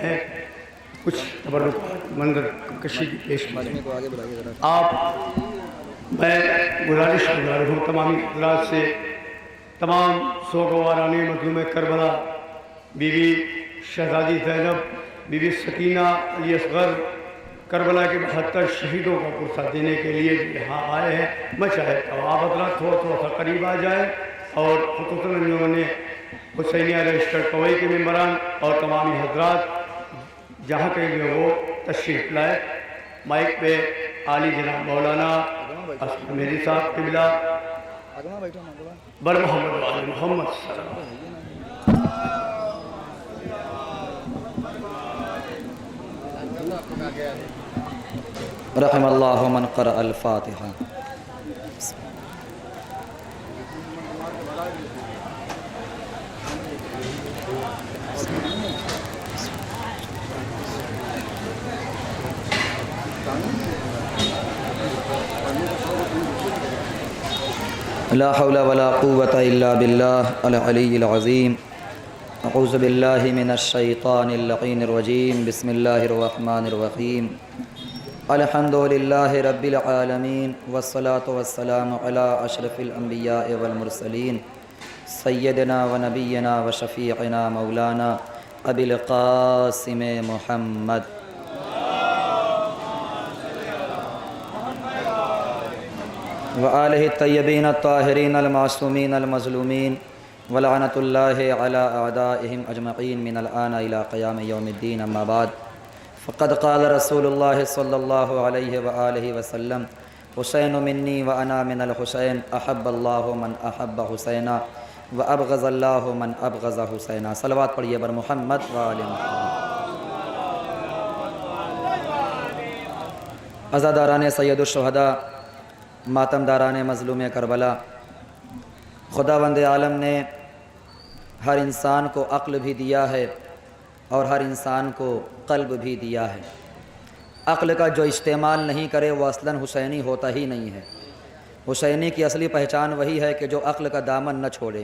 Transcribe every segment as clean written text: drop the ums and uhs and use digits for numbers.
ہیں کچھ تبرک منظر کشی کی پیش کی آپ میں گزارش ہوں تمام حضرات سے، تمام سوگواران مظلوم کربلا، بی بی شہزادی زینب، بی بی سکینہ علی اصغر، کربلا کے 72 شہیدوں کا پرسہ دینے کے لیے یہاں آئے ہیں۔ میں چاہتا ہوں آپ حضرات تھوڑا سا قریب آ جائیں اور خصوصاً انہوں نے حسینیہ رجسٹرڈ کوئی کے ممبران اور تمامی حضرات جہاں کہیں بھی وہ تشریف لائے۔ مائک پہ عالی جناب مولانا میری صاحب قبلہ بر محمد وآل محمد صلی اللہ علیہ وسلم۔ رحم اللہ من قرأ الفاتحہ۔ لا حول ولا قوة الا باللہ العلی العظیم۔ اعوذ باللہ من الشیطان اللعین الرجیم۔ بسم اللہ الرحمن الرحیم۔ الحمد للہ رب العالمین والصلاة والسلام علی اشرف الانبیاء والمرسلین سیدنا و نبینا و شفیعنا مولانا ابی القاسم محمد وآلہ الطیبین الطاہرین المعصومین المظلومین ولعنۃ اللہ علی اعدائہم اجمعین من الآن الی قیام یوم الدین۔ اما بعد، فقد قال رسول اللہ صلی اللہ علیہ وآلہ وسلم حسین منی وانا من الحسین، احب اللہ من احب حسینا وابغض اللہ من ابغض حسینا۔ صلوات پڑھیے بر محمد وآل محمد۔ عزاداران سید الشہداء، ماتم داران مظلوم کربلا، خداوند عالم نے ہر انسان کو عقل بھی دیا ہے اور ہر انسان کو قلب بھی دیا ہے۔ عقل کا جو استعمال نہیں کرے وہ اصلاً حسینی ہوتا ہی نہیں ہے۔ حسینی کی اصلی پہچان وہی ہے کہ جو عقل کا دامن نہ چھوڑے،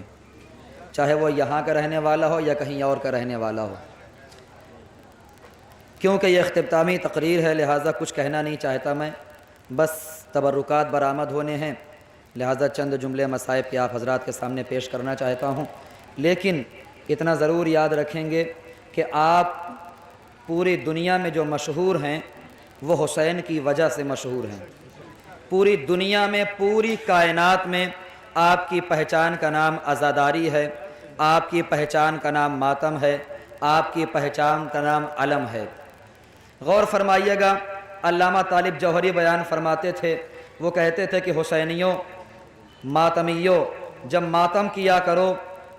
چاہے وہ یہاں کا رہنے والا ہو یا کہیں اور کا رہنے والا ہو۔ کیونکہ یہ اختتامی تقریر ہے لہٰذا کچھ کہنا نہیں چاہتا میں، بس تبرکات برآمد ہونے ہیں، لہٰذا چند جملے مصائب کے آپ حضرات کے سامنے پیش کرنا چاہتا ہوں۔ لیکن اتنا ضرور یاد رکھیں گے کہ آپ پوری دنیا میں جو مشہور ہیں وہ حسین کی وجہ سے مشہور ہیں۔ پوری دنیا میں، پوری کائنات میں آپ کی پہچان کا نام عزاداری ہے، آپ کی پہچان کا نام ماتم ہے، آپ کی پہچان کا نام علم ہے۔ غور فرمائیے گا، علامہ طالب جوہری بیان فرماتے تھے، وہ کہتے تھے کہ حسینیوں، ماتمیوں، جب ماتم کیا کرو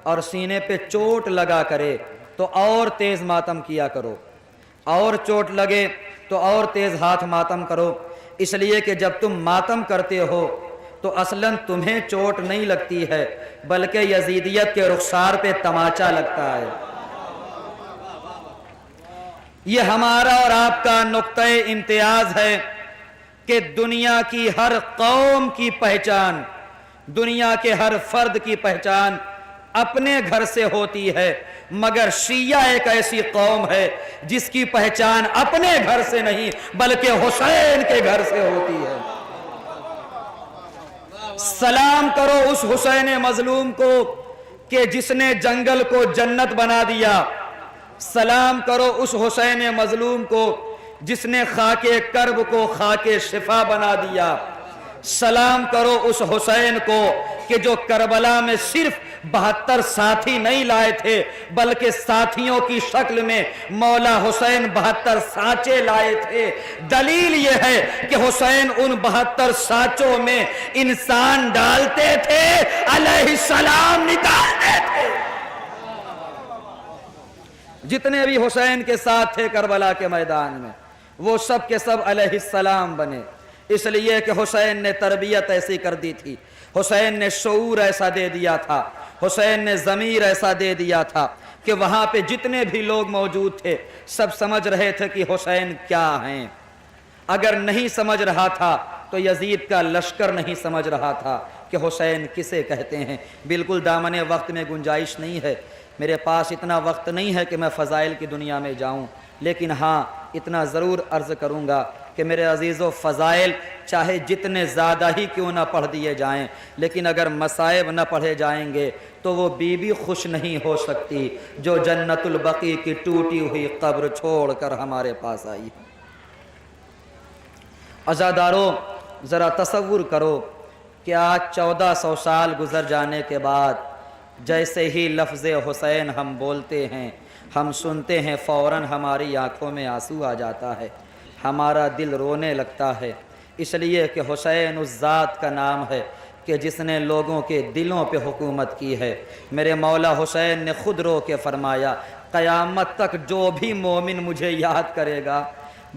اور سینے پہ چوٹ لگا کرے تو اور تیز ماتم کیا کرو، اور چوٹ لگے تو اور تیز ہاتھ ماتم کرو، اس لیے کہ جب تم ماتم کرتے ہو تو اصلاً تمہیں چوٹ نہیں لگتی ہے بلکہ یزیدیت کے رخسار پہ تماچا لگتا ہے۔ یہ ہمارا اور آپ کا نقطہ امتیاز ہے کہ دنیا کی ہر قوم کی پہچان، دنیا کے ہر فرد کی پہچان اپنے گھر سے ہوتی ہے، مگر شیعہ ایک ایسی قوم ہے جس کی پہچان اپنے گھر سے نہیں بلکہ حسین کے گھر سے ہوتی ہے۔ سلام کرو اس حسین مظلوم کو کہ جس نے جنگل کو جنت بنا دیا، سلام کرو اس حسین مظلوم کو جس نے خاک کرب کو خاک شفا بنا دیا، سلام کرو اس حسین کو کہ جو کربلا میں صرف 72 ساتھی نہیں لائے تھے بلکہ ساتھیوں کی شکل میں مولا حسین 72 سانچے لائے تھے۔ دلیل یہ ہے کہ حسین ان 72 سانچوں میں انسان ڈالتے تھے، علیہ السلام نکالتے تھے۔ جتنے بھی حسین کے ساتھ تھے کربلا کے میدان میں وہ سب کے سب علیہ السلام بنے، اس لیے کہ حسین نے تربیت ایسی کر دی تھی، حسین نے شعور ایسا دے دیا تھا، حسین نے ضمیر ایسا دے دیا تھا کہ وہاں پہ جتنے بھی لوگ موجود تھے سب سمجھ رہے تھے کہ حسین کیا ہیں۔ اگر نہیں سمجھ رہا تھا تو یزید کا لشکر نہیں سمجھ رہا تھا، کہ حسین کسے کہتے ہیں۔ بالکل دامن وقت میں گنجائش نہیں ہے، میرے پاس اتنا وقت نہیں ہے کہ میں فضائل کی دنیا میں جاؤں، لیکن ہاں اتنا ضرور عرض کروں گا کہ میرے عزیزو فضائل چاہے جتنے زیادہ ہی کیوں نہ پڑھ دیے جائیں، لیکن اگر مصائب نہ پڑھے جائیں گے تو وہ بیوی خوش نہیں ہو سکتی جو جنت البقیع کی ٹوٹی ہوئی قبر چھوڑ کر ہمارے پاس آئی۔ عزادارو ذرا تصور کرو کہ آج 1400 سال گزر جانے کے بعد جیسے ہی لفظ حسین ہم بولتے ہیں، ہم سنتے ہیں، فوراً ہماری آنکھوں میں آنسو آ جاتا ہے، ہمارا دل رونے لگتا ہے، اس لیے کہ حسین اس ذات کا نام ہے کہ جس نے لوگوں کے دلوں پہ حکومت کی ہے۔ میرے مولا حسین نے خود رو کے فرمایا، قیامت تک جو بھی مومن مجھے یاد کرے گا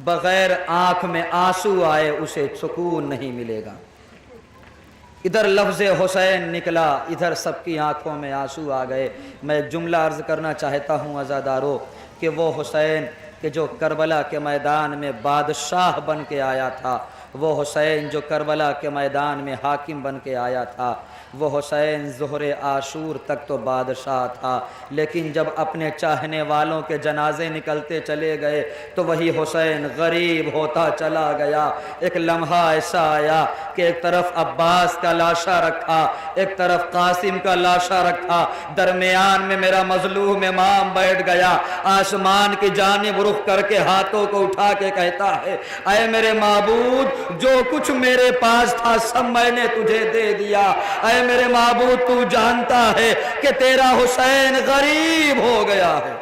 بغیر آنکھ میں آنسو آئے اسے سکون نہیں ملے گا۔ ادھر لفظ حسین نکلا، ادھر سب کی آنکھوں میں آنسو آ گئے۔ میں ایک جملہ عرض کرنا چاہتا ہوں عزادارو کہ وہ حسین کہ جو کربلا کے میدان میں بادشاہ بن کے آیا تھا، وہ حسین جو کربلا کے میدان میں حاکم بن کے آیا تھا، وہ حسین ظہر عاشور تک تو بادشاہ تھا، لیکن جب اپنے چاہنے والوں کے جنازے نکلتے چلے گئے تو وہی حسین غریب ہوتا چلا گیا۔ ایک لمحہ ایسا آیا کہ ایک طرف عباس کا لاشا رکھا، ایک طرف قاسم کا لاشا رکھا، درمیان میں میرا مظلوم امام بیٹھ گیا، آسمان کی جانب رخ کر کے ہاتھوں کو اٹھا کے کہتا ہے، اے میرے معبود جو کچھ میرے پاس تھا سب میں نے تجھے دے دیا، اے میرے معبود تو جانتا ہے کہ تیرا حسین غریب ہو گیا ہے۔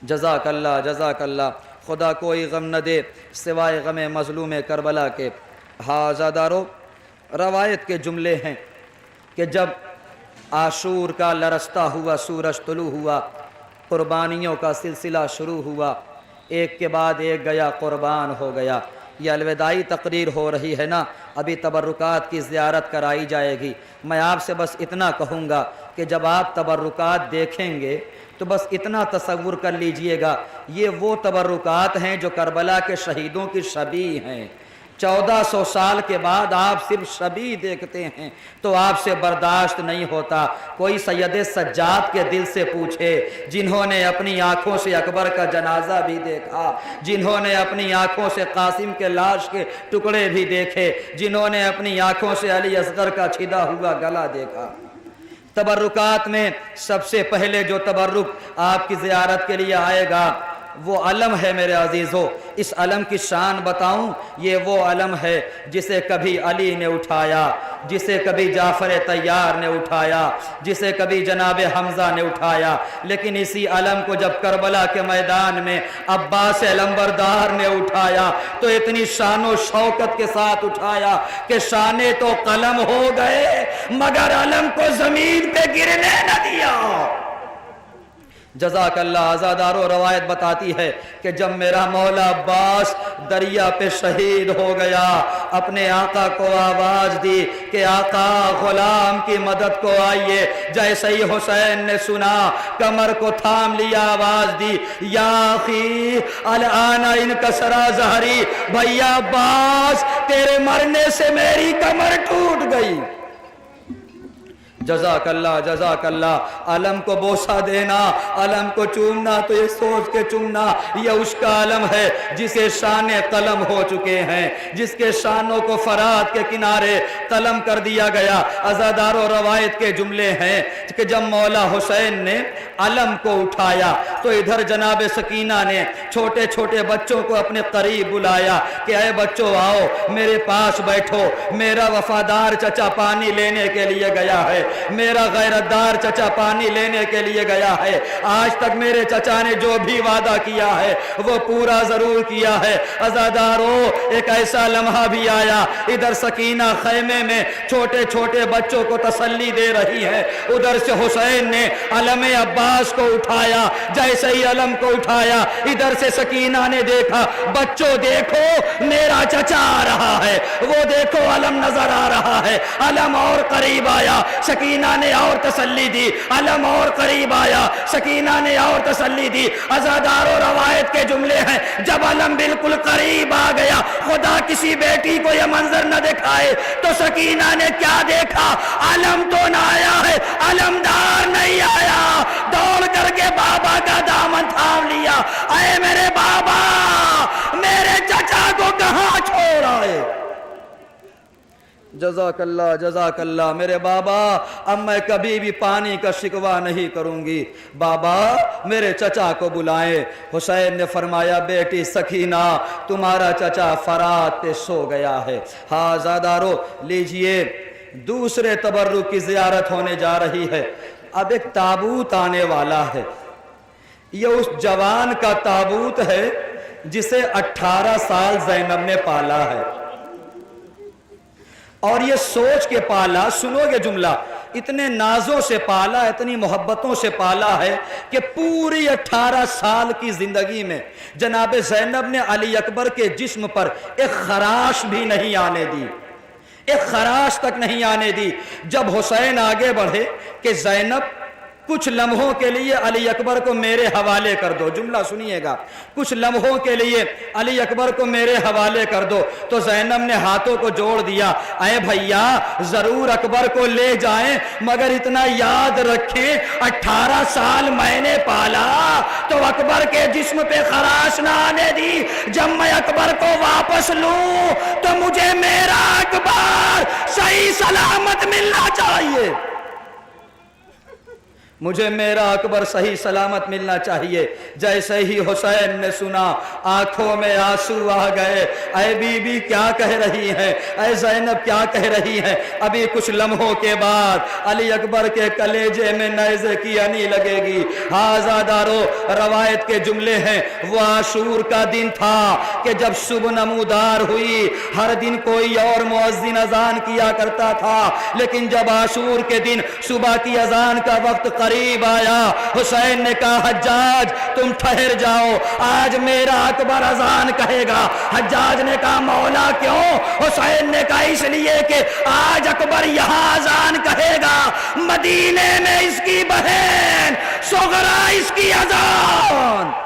جزاک اللہ جزاک اللہ، خدا کوئی غم نہ دے سوائے غم مظلوم کربلا کے۔ ہاں عزادارو روایت کے جملے ہیں کہ جب عاشور کا لرزتا ہوا سورج طلوع ہوا، قربانیوں کا سلسلہ شروع ہوا، ایک کے بعد ایک گیا قربان ہو گیا۔ یہ الوداعی تقریر ہو رہی ہے نا، ابھی تبرکات کی زیارت کرائی جائے گی۔ میں آپ سے بس اتنا کہوں گا کہ جب آپ تبرکات دیکھیں گے تو بس اتنا تصور کر لیجئے گا، یہ وہ تبرکات ہیں جو کربلا کے شہیدوں کی شبیہ ہیں۔ 1400 سال کے بعد آپ صرف شبیہ دیکھتے ہیں تو آپ سے برداشت نہیں ہوتا۔ کوئی سید سجاد کے دل سے پوچھے جنہوں نے اپنی آنکھوں سے اکبر کا جنازہ بھی دیکھا، جنہوں نے اپنی آنکھوں سے قاسم کے لاش کے ٹکڑے بھی دیکھے، جنہوں نے اپنی آنکھوں سے علی اصغر کا چھدا ہوا گلا دیکھا۔ تبرکات میں سب سے پہلے جو تبرک آپ کی زیارت کے لیے آئے گا وہ علم ہے میرے عزیزو۔ اس علم کی شان بتاؤں، یہ وہ علم ہے جسے کبھی علی نے اٹھایا، جسے کبھی جعفر طیار نے اٹھایا، جسے کبھی جناب حمزہ نے اٹھایا، لیکن اسی علم کو جب کربلا کے میدان میں عباس علمبردار نے اٹھایا تو اتنی شان و شوکت کے ساتھ اٹھایا کہ شانے تو قلم ہو گئے مگر علم کو زمین پہ گرنے نہ دیا۔ جزاک اللہ۔ عزادارو روایت بتاتی ہے کہ جب میرا مولا عباس دریا پہ شہید ہو گیا، اپنے آقا کو آواز دی کہ آقا غلام کی مدد کو آئیے۔ جیسے ہی حسین نے سنا کمر کو تھام لیا، آواز دی یا اخی الان انکسرا ظہری، بھیا عباس تیرے مرنے سے میری کمر ٹوٹ گئی۔ جزاک اللہ جزاک اللہ۔ علم کو بوسہ دینا، علم کو چومنا تو یہ سوچ کے چومنا یہ اس کا علم ہے جسے شان قلم ہو چکے ہیں، جس کے شانوں کو فرات کے کنارے قلم کر دیا گیا۔ عزادار و روایت کے جملے ہیں کہ جب مولا حسین نے علم کو اٹھایا تو ادھر جناب سکینہ نے چھوٹے چھوٹے بچوں کو اپنے قریب بلایا کہ اے بچوں آؤ میرے پاس بیٹھو، میرا وفادار چچا پانی لینے کے لیے گیا ہے، میرا غیرتدار چچا پانی لینے کے لیے گیا ہے، آج تک میرے چچا نے جو بھی وعدہ کیا ہے وہ پورا ضرور کیا ہے۔ عزادارو ایک ایسا لمحہ بھی آیا، ادھر سکینہ خیمے میں چھوٹے چھوٹے بچوں کو تسلی دے رہی ہے، ادھر سے حسین نے علم عباس کو اٹھایا۔ جیسے ہی علم کو اٹھایا ادھر سے سکینہ نے دیکھا، بچوں دیکھو میرا چچا آ رہا ہے، وہ دیکھو علم نظر آ رہا ہے۔ علم اور قریب آیا، سکینہ نے اور تسلی دی، علم اور قریب آیا، سکینہ نے اور تسلی دی۔ عزادار و روایت کے جملے ہیں، جب علم بالکل قریب آ گیا، خدا کسی بیٹی کو یہ منظر نہ دکھائے تو سکینہ نے کیا دیکھا؟ علم تو نہ آیا ہے، علمدار نہیں آیا، دوڑ کر کے بابا کا دامن تھام لیا۔ اے میرے بابا، میرے چچا کو کہاں چھوڑ آئے؟ جزاک اللہ، جزاک اللہ میرے بابا، اب میں کبھی بھی پانی کا شکوہ نہیں کروں گی، بابا میرے چچا کو بلائیں۔ حسین نے فرمایا بیٹی سکینہ، تمہارا چچا فرات پہ سو گیا ہے۔ ہاں زادارو لیجئے، دوسرے تبرک کی زیارت ہونے جا رہی ہے۔ اب ایک تابوت آنے والا ہے، یہ اس جوان کا تابوت ہے جسے 18 سال زینب نے پالا ہے، اور یہ سوچ کے پالا، سنو گے جملہ، اتنے نازوں سے پالا، اتنی محبتوں سے پالا ہے کہ پوری 18 سال کی زندگی میں جناب زینب نے علی اکبر کے جسم پر ایک خراش بھی نہیں آنے دی، ایک خراش تک نہیں آنے دی۔ جب حسین آگے بڑھے کہ زینب کچھ لمحوں کے لیے علی اکبر کو میرے حوالے کر دو، جملہ سنیے گا، کچھ لمحوں کے لیے علی اکبر کو میرے حوالے کر دو، تو زینب نے ہاتھوں کو جوڑ دیا، اے بھیا ضرور اکبر کو لے جائیں، مگر اتنا یاد رکھیں 18 سال میں نے پالا تو اکبر کے جسم پہ خراش نہ آنے دی۔ جب میں اکبر کو واپس لوں تو مجھے میرا اکبر صحیح سلامت ملنا چاہیے، مجھے میرا اکبر صحیح سلامت ملنا چاہیے۔ جیسے ہی حسین نے سنا آنکھوں میں آنسو آ گئے، اے بی بی کیا کہہ رہی ہیں، اے زینب کیا کہہ رہی ہیں؟ ابھی کچھ لمحوں کے بعد علی اکبر کے کلیجے میں نیزے کی انی لگے گی۔ آزادارو روایت کے جملے ہیں، وہ عاشور کا دن تھا کہ جب صبح نمودار ہوئی، ہر دن کوئی اور مؤذن اذان کیا کرتا تھا، لیکن جب عاشور کے دن صبح کی اذان کا وقت قریب آیا، حسین نے کہا حجاج تم ٹھہر جاؤ، آج میرا اکبر اذان کہے گا۔ حجاج نے کہا مولا کیوں؟ حسین نے کہا اس لیے کہ آج اکبر یہاں اذان کہے گا، مدینے میں اس کی بہن صغرا اس کی اذان۔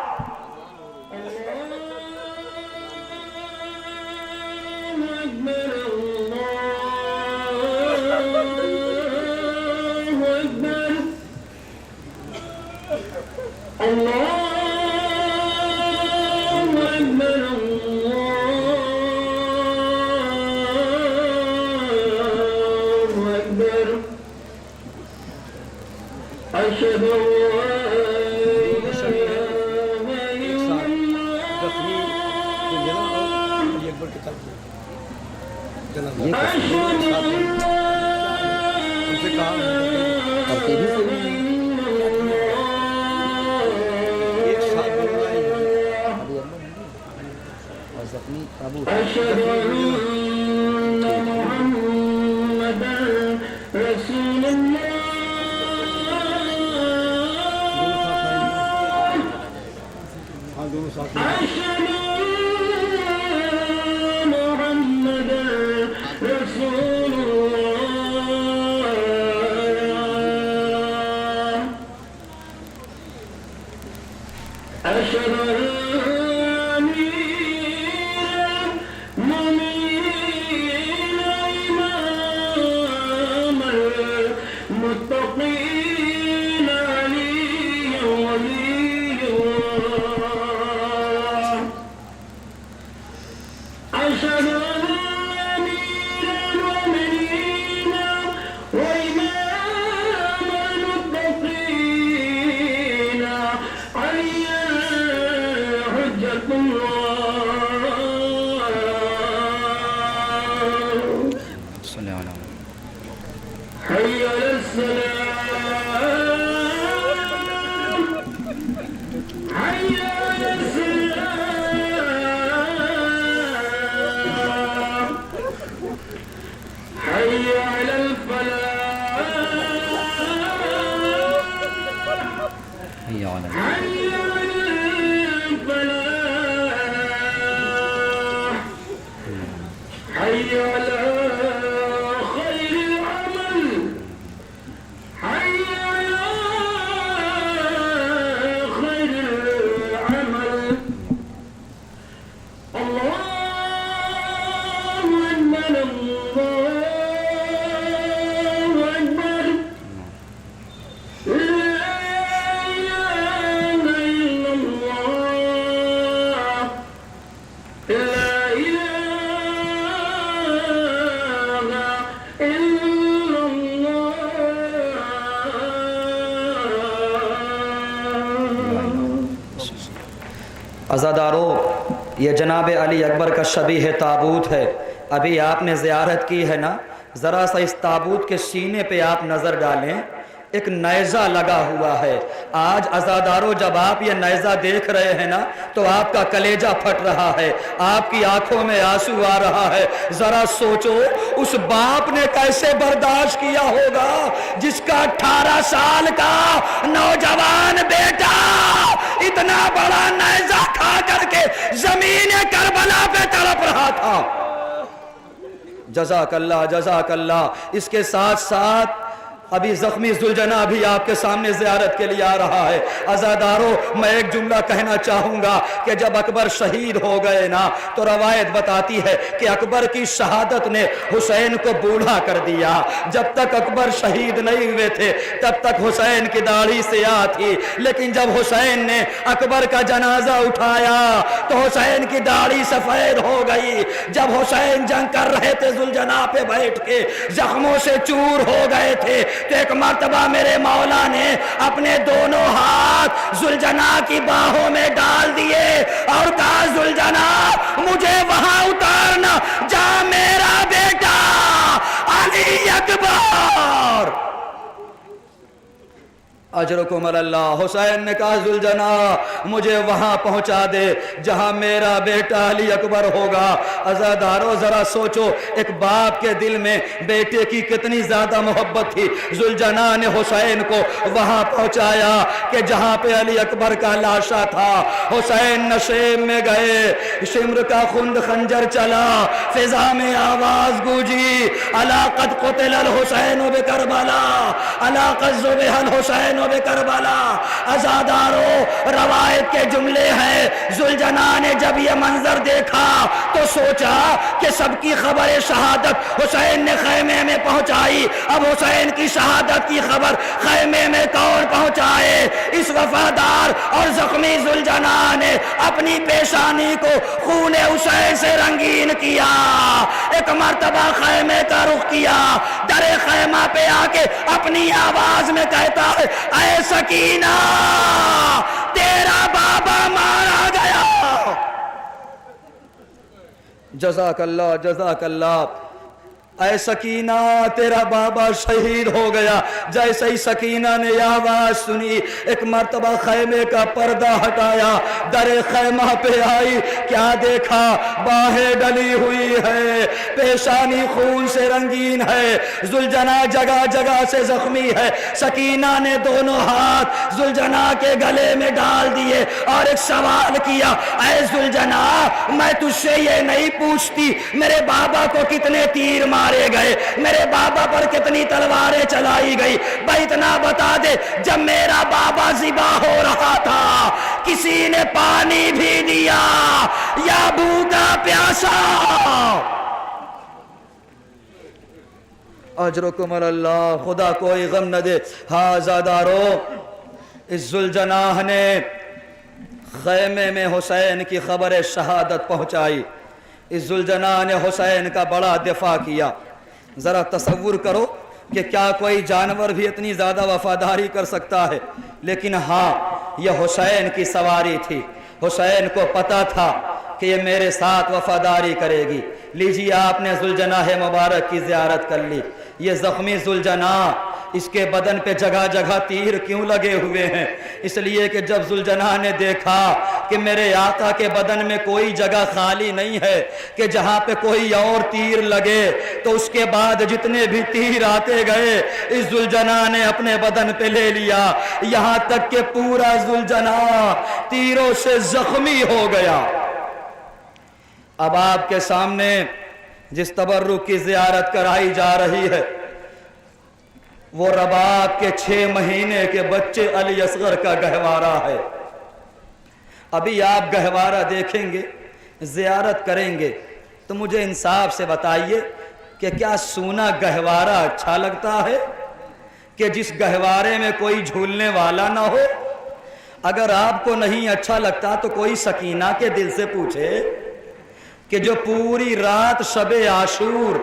عزادارو، یہ جناب علی اکبر کا شبیہ تابوت ہے. ابھی آپ نے زیارت کی ہے نا، ذرا سا اس تابوت کے سینے پہ آپ نظر ڈالیں، ایک نیزہ لگا ہوا ہے. آج عزادارو جب آپ یہ نیزہ دیکھ رہے ہیں نا تو آپ کا کلیجہ پھٹ رہا ہے، آپ کی آنکھوں میں آنسو آ رہا ہے. ذرا سوچو اس باپ نے کیسے برداشت کیا ہوگا جس کا 18 سال کا نوجوان بیٹا اتنا بڑا نیزہ کھا کر کے زمین کربلا پہ تڑپ رہا تھا. جزاک اللہ، جزاک اللہ. اس کے ساتھ ساتھ ابھی زخمی ذوالجناح بھی آپ کے سامنے زیارت کے لیے آ رہا ہے. عزادارو، میں ایک جملہ کہنا چاہوں گا کہ جب اکبر شہید ہو گئے نا تو روایت بتاتی ہے کہ اکبر کی شہادت نے حسین کو بوڑھا کر دیا. جب تک اکبر شہید نہیں ہوئے تھے تب تک حسین کی داڑھی سیاہ تھی، لیکن جب حسین نے اکبر کا جنازہ اٹھایا تو حسین کی داڑھی سفید ہو گئی. جب حسین جنگ کر رہے تھے ذوالجناح پہ بیٹھ کے زخموں سے چور ہو گئے تھے تو ایک مرتبہ میرے مولا نے اپنے دونوں ہاتھ ذوالجناح کی باہوں میں ڈال دیے اور کہا ذوالجناح مجھے وہاں اتارنا جہاں میرا بیٹا علی اکبر اجرکم اللہ. حسین نے کہا ذوالجناح مجھے وہاں پہنچا دے جہاں میرا بیٹا علی اکبر ہوگا. عزادارو ذرا سوچو ایک باپ کے دل میں بیٹے کی کتنی زیادہ محبت تھی. ذوالجناح نے حسین کو وہاں پہنچایا کہ جہاں پہ علی اکبر کا لاشا تھا. حسین نشیم میں گئے، شمر کا خند خنجر چلا، فضا میں آواز گونجی، الا قد قتل الحسین بکربلا، الا قد ذبح الحسین بکربلا. عزادارو روایت کے جملے ہیں، ذوالجناح نے جب یہ منظر دیکھا تو سوچا کہ سب کی خبر شہادت حسین نے خیمے میں پہنچائی، اب حسین کی شہادت کی خبر خیمے میں کون پہنچائے؟ اس وفادار اور زخمی ذوالجناح نے اپنی پیشانی کو خون حسین سے رنگین کیا. ایک مرتبہ خیمے کا رخ کیا، در خیمہ پہ آ کے اپنی آواز میں کہتا ہے اے سکینہ تیرا بابا مارا گیا. جزاک اللہ، جزاک اللہ. اے سکینہ تیرا بابا شہید ہو گیا. جیسے ہی سکینہ نے یہ آواز سنی ایک مرتبہ خیمے کا پردہ ہٹایا، در خیمہ پہ آئی، کیا دیکھا؟ باہیں ڈلی ہوئی ہے، پیشانی خون سے رنگین ہے، ذوالجناح جگہ جگہ سے زخمی ہے. سکینہ نے دونوں ہاتھ ذوالجناح کے گلے میں ڈال دیے اور ایک سوال کیا، اے ذوالجناح میں تجھ سے یہ نہیں پوچھتی میرے بابا کو کتنے تیر مارے گئے، میرے بابا پر کتنی تلواریں چلائی گئی، بھائی اتنا بتا دے جب میرا بابا ذبح ہو رہا تھا کسی نے پانی بھی دیا یا بھوکا پیاسا؟ اجرکم اللہ. خدا کوئی غم نہ دے. ہاں عزادارو، اس ذوالجناح نے خیمے میں حسین کی خبر شہادت پہنچائی. اس ذوالجناح نے حسین کا بڑا دفاع کیا. ذرا تصور کرو کہ کیا کوئی جانور بھی اتنی زیادہ وفاداری کر سکتا ہے؟ لیکن ہاں یہ حسین کی سواری تھی. حسین کو پتا تھا کہ یہ میرے ساتھ وفاداری کرے گی. لیجیے آپ نے ذوالجناح مبارک کی زیارت کر لی. یہ زخمی ذوالجناح، اس کے بدن پہ جگہ جگہ تیر کیوں لگے ہوئے ہیں؟ اس لیے کہ جب ذوالجناح نے دیکھا کہ میرے آقا کے بدن میں کوئی جگہ خالی نہیں ہے کہ جہاں پہ کوئی اور تیر لگے، تو اس کے بعد جتنے بھی تیر آتے گئے اس ذوالجناح نے اپنے بدن پہ لے لیا، یہاں تک کہ پورا ذوالجناح تیروں سے زخمی ہو گیا. اب آپ کے سامنے جس تبرک کی زیارت کرائی جا رہی ہے وہ رباب کے 6 مہینے کے بچے علی اصغر کا گہوارہ ہے. ابھی آپ گہوارہ دیکھیں گے، زیارت کریں گے تو مجھے انصاف سے بتائیے کہ کیا سونا گہوارہ اچھا لگتا ہے کہ جس گہوارے میں کوئی جھولنے والا نہ ہو؟ اگر آپ کو نہیں اچھا لگتا تو کوئی سکینہ کے دل سے پوچھے کہ جو پوری رات شب عاشور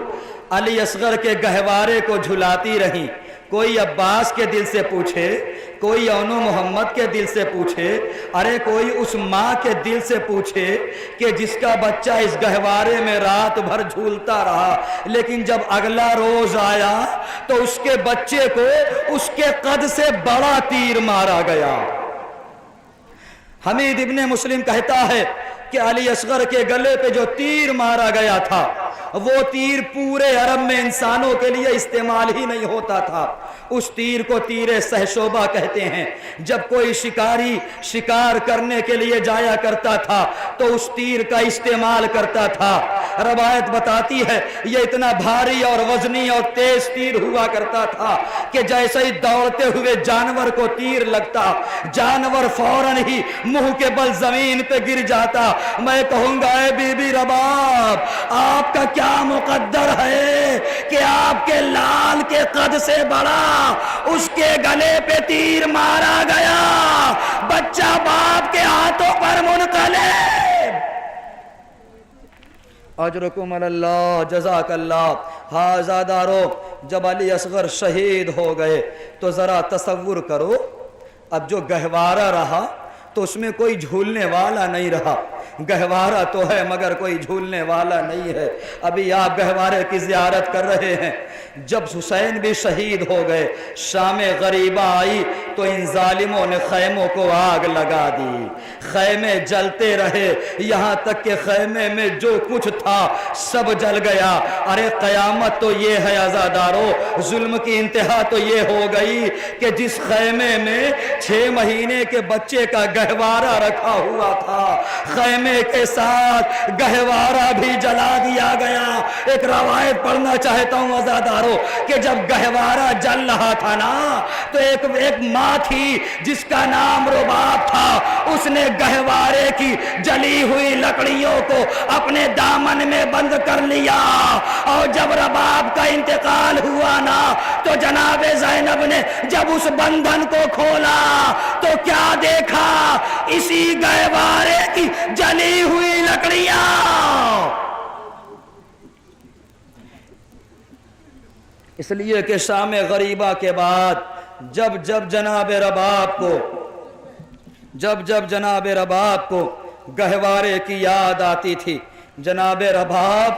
علی اصغر کے گہوارے کو جھلاتی رہیں، کوئی عباس کے دل سے پوچھے، کوئی اونو محمد کے دل سے پوچھے، ارے کوئی اس ماں کے دل سے پوچھے کہ جس کا بچہ اس گہوارے میں رات بھر جھولتا رہا، لیکن جب اگلا روز آیا تو اس کے بچے کو اس کے قد سے بڑا تیر مارا گیا۔ حمید ابن مسلم کہتا ہے کہ علی اصغر کے گلے پہ جو تیر مارا گیا تھا وہ تیر پورے عرب میں انسانوں کے لیے استعمال ہی نہیں ہوتا تھا، اس تیر کو تیر سہشوبہ کہتے ہیں۔ جب کوئی شکاری شکار کرنے کے لیے جایا کرتا تھا تو اس تیر کا استعمال کرتا تھا۔ روایت بتاتی ہے یہ اتنا بھاری اور وزنی اور تیز تیر ہوا کرتا تھا کہ جیسے ہی دوڑتے ہوئے جانور کو تیر لگتا، جانور فوراً ہی منہ کے بل زمین پہ گر جاتا۔ میں کہوں گا اے بی بی رباب، آپ کا کیا مقدر ہے کہ آپ کے لال کے قد سے بڑا اس کے گلے پہ تیر مارا گیا، بچہ باپ کے ہاتھوں پر منقلب۔ اجرکم اللہ، جزاک اللہ۔ ہاں زادارو، جب علی اصغر شہید ہو گئے تو ذرا تصور کرو، اب جو گہوارہ رہا تو اس میں کوئی جھولنے والا نہیں رہا۔ گہوارہ تو ہے مگر کوئی جھولنے والا نہیں ہے۔ ابھی آپ گہوارے کی زیارت کر رہے ہیں، جب حسین بھی شہید ہو گئے، شام غریبہ آئی تو ان ظالموں نے خیموں کو آگ لگا دی، خیمے جلتے رہے یہاں تک کہ خیمے میں جو کچھ تھا سب جل گیا۔ ارے قیامت تو یہ ہے عزادارو، ظلم کی انتہا تو یہ ہو گئی کہ جس خیمے میں 6 مہینے کے بچے کا گہوارہ رکھا ہوا تھا، خیمے کے ساتھ گہوارہ بھی جلا دیا گیا۔ ایک روایت پڑھنا چاہتا ہوں عزادارو کہ جب گہوارہ جل رہا تھا نا تو ایک ماں تھی جس کا نام رباب تھا، اس نے گہوارے کی جلی ہوئی لکڑیوں کو اپنے دامن میں بند کر لیا، اور جب رباب کا انتقال ہوا نا تو جناب زینب نے جب اس بندھن کو کھولا تو کیا دیکھا؟ اسی گہوارے کی جلی ہوئی لکڑیاں۔ اس لیے کہ شام غریبہ کے بعد جب جناب رباب کو گہوارے کی یاد آتی تھی، جناب رباب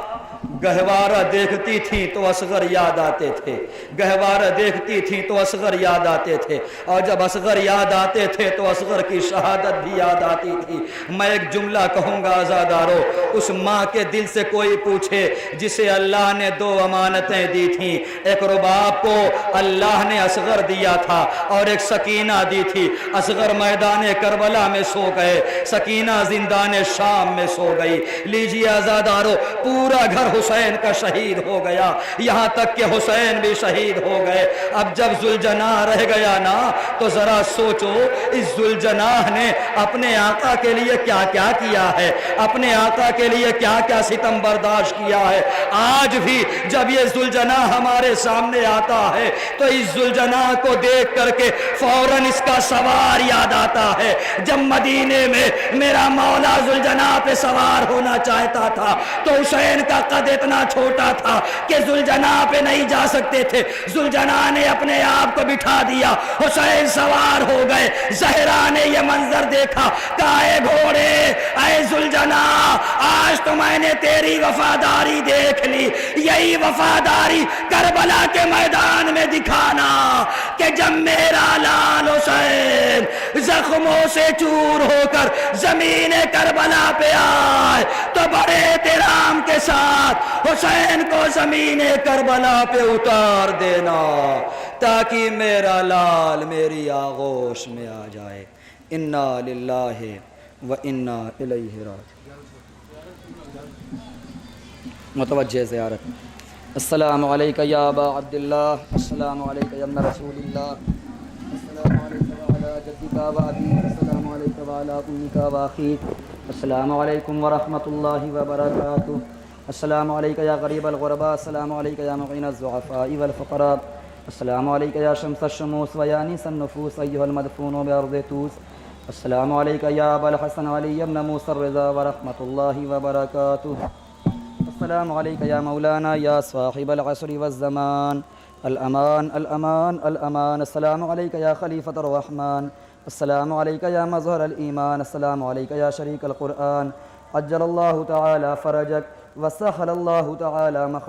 گہوارہ دیکھتی تھی تو اصغر یاد آتے تھے، گہوارہ دیکھتی تھی تو اصغر یاد آتے تھے، اور جب اصغر یاد آتے تھے تو اصغر کی شہادت بھی یاد آتی تھی۔ میں ایک جملہ کہوں گا عزادارو، اس ماں کے دل سے کوئی پوچھے جسے اللہ نے 2 امانتیں دی تھیں، ایک رباب کو اللہ نے اصغر دیا تھا اور ایک سکینہ دی تھی۔ اصغر میدان کربلا میں سو گئے، سکینہ زندان شام میں سو گئی۔ لیجیے عزادارو، پورا گھر حسین کا شہید ہو گیا، یہاں تک کہ حسین بھی شہید ہو گئے۔ اب جب ذوالجناح رہ گیا نا تو ذرا سوچو اس ذوالجناح نے اپنے آقا کے لیے کیا کیا کیا ہے، اپنے آقا کے لیے کیا کیا ستم برداشت کیا ہے۔ آج بھی جب یہ ذوالجناح ہمارے سامنے آتا ہے تو اس ذوالجناح کو دیکھ کر کے فوراً اس کا سوار یاد آتا ہے۔ جب مدینے میں میرا مولا ذوالجناح پہ سوار ہونا چاہتا تھا تو حسین کا قد اتنا چھوٹا تھا کہ ذوالجناح پہ نہیں جا سکتے تھے، ذوالجناح نے اپنے آپ کو بٹھا دیا، حسین سوار ہو گئے۔ زہرا نے یہ منظر دیکھا، کہا اے گھوڑے، اے ذوالجناح، آج تو میں نے تیری وفاداری دیکھ لی، یہی وفاداری کربلا کے میدان میں دکھانا کہ جب میرا لال حسین زخموں سے چور ہو کر زمین کربلا پہ آئے تو بڑے احترام کے ساتھ حسین کو زمین کربلا پہ اتار دینا تاکہ میرا لال میری آغوش میں آ جائے۔ انا للہ و انا الیہ راجعون۔ متوجہ زیارت۔ السلام علیکہ یا ابا عبداللہ، السلام علیکہ یا ابن رسول اللہ، السلام علیکہ وعلا جدک و ابیک، السلام علیکہ وعلا امیک و اخیک، السلام علیکم ورحمۃ اللہ وبرکاتہ، السلام علیکہ یا غریب الغرباء، السلام علیکہ یا معین الضعفاء والفقراء، السلام علیکہ یا شمس الشموس و یا انیس النفوس ایھا المدفون بارض طوس، السلام علیکہ یا ابا الحسن علی ابن موسی الرضا ورحمۃ اللہ وبرکاتہ، السلام علیکہ یا مولانا یا صاحب العصر والزمان، الأمان الأمان الأمان. السلام عليك يا خليفة الرحمن. السلام عليك يا مظهر الإيمان. السلام عليك يا شريك القرآن. عجل الله تعالى فرجك وسهل الله تعالى مخرجك.